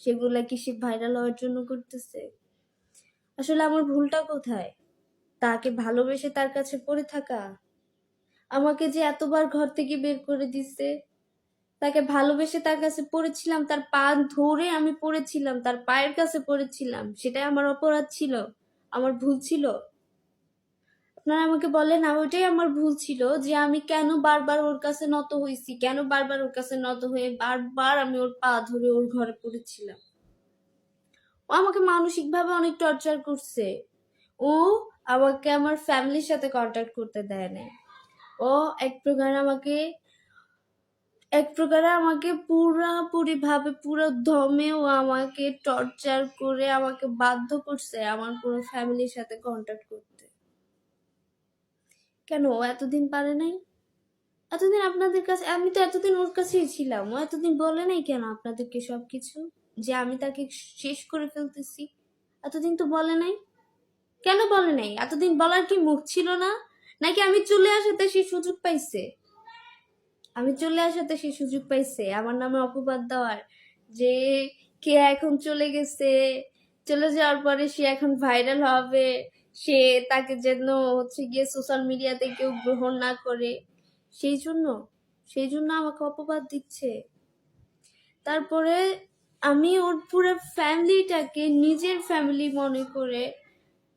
সেগুলা কি সে ভাইরাল হওয়ার জন্য করতেছে? আসলে আমার ভুলটা কোথায়? তাকে ভালোবেসে তার কাছে পড়ে থাকা? আমাকে যে এতবার ঘর থেকে বের করে দিছে, তাকে ভালোবেসে তার কাছে পড়েছিলাম, তার পা ধরে আমি পড়েছিলাম, তার পায়ের কাছে পড়েছিলাম, সেটাই আমার অপরাধ ছিল, আমার ভুল ছিল? আপনারা আমাকে বলেন, ওইটাই আমার ভুল ছিল যে আমি কেন বারবার ওর কাছে নত হয়েছি, কেন বারবার ওর কাছে নত হয়ে বারবার আমি ওর পা ধরে ওর ঘরে পড়েছিলাম। ও আমাকে মানসিক ভাবে অনেক টর্চার করছে। ও আমাকে আমার ফ্যামিলির সাথে কন্ট্যাক্ট করতে দেয় না। ও এক প্রকারে আমাকে পুরাপুরি ভাবে পুরো দমে ও আমাকে টর্চার করে আমাকে বাধ্য করছে আমার পুরো ফ্যামিলির সাথে কন্ট্যাক্ট করতে। কেন ও এতদিন পারে নাই? এতদিন আপনাদের কাছে, আমি তো এতদিন ওর কাছেই ছিলাম, ও এতদিন বলে নাই কেন আপনাদেরকে সবকিছু, যে আমি তাকে শেষ করে ফেলতেছি? এতদিন তো বলে নাই। কেন বলে নাই? এতদিন বলার কি মুখ ছিল না? নাকি আমি চলে আসাতে সে সুযোগ পাইছে? আমার নামে অপবাদ দেওয়ার, যে কে এখন চলে গেছে, চলে যাওয়ার পরে সে এখন ভাইরাল হবে, সে তাকে যেন হচ্ছে গিয়ে সোশ্যাল মিডিয়াতে কেউ গ্রহণ না করে, সেই জন্য আমাকে অপবাদ দিচ্ছে। তারপরে আমি ওর পুরো ফ্যামিলিটাকে নিজের ফ্যামিলি মনে করে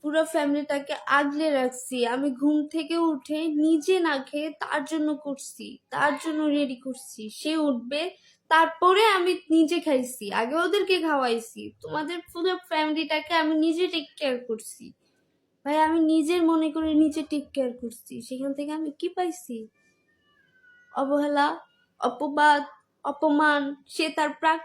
পুরো ফ্যামিলিটাকে আগলে রাখছি। আমি ঘুম থেকে উঠে নিজে না খেয়ে তার জন্য করছি, তার জন্য রেডি করছি, সে উঠবে তারপরে আমি নিজে খাইছি, আগে ওদেরকে খাওয়াইছি। তোমাদের পুরো ফ্যামিলিটাকে আমি নিজে টেক কেয়ার করছি ভাই, আমি নিজের মনে করে নিজে টেক কেয়ার করছি। সেখান থেকে আমি কি পাইছি? অবহেলা, অপবাদ, অপমান। সে তার প্রাক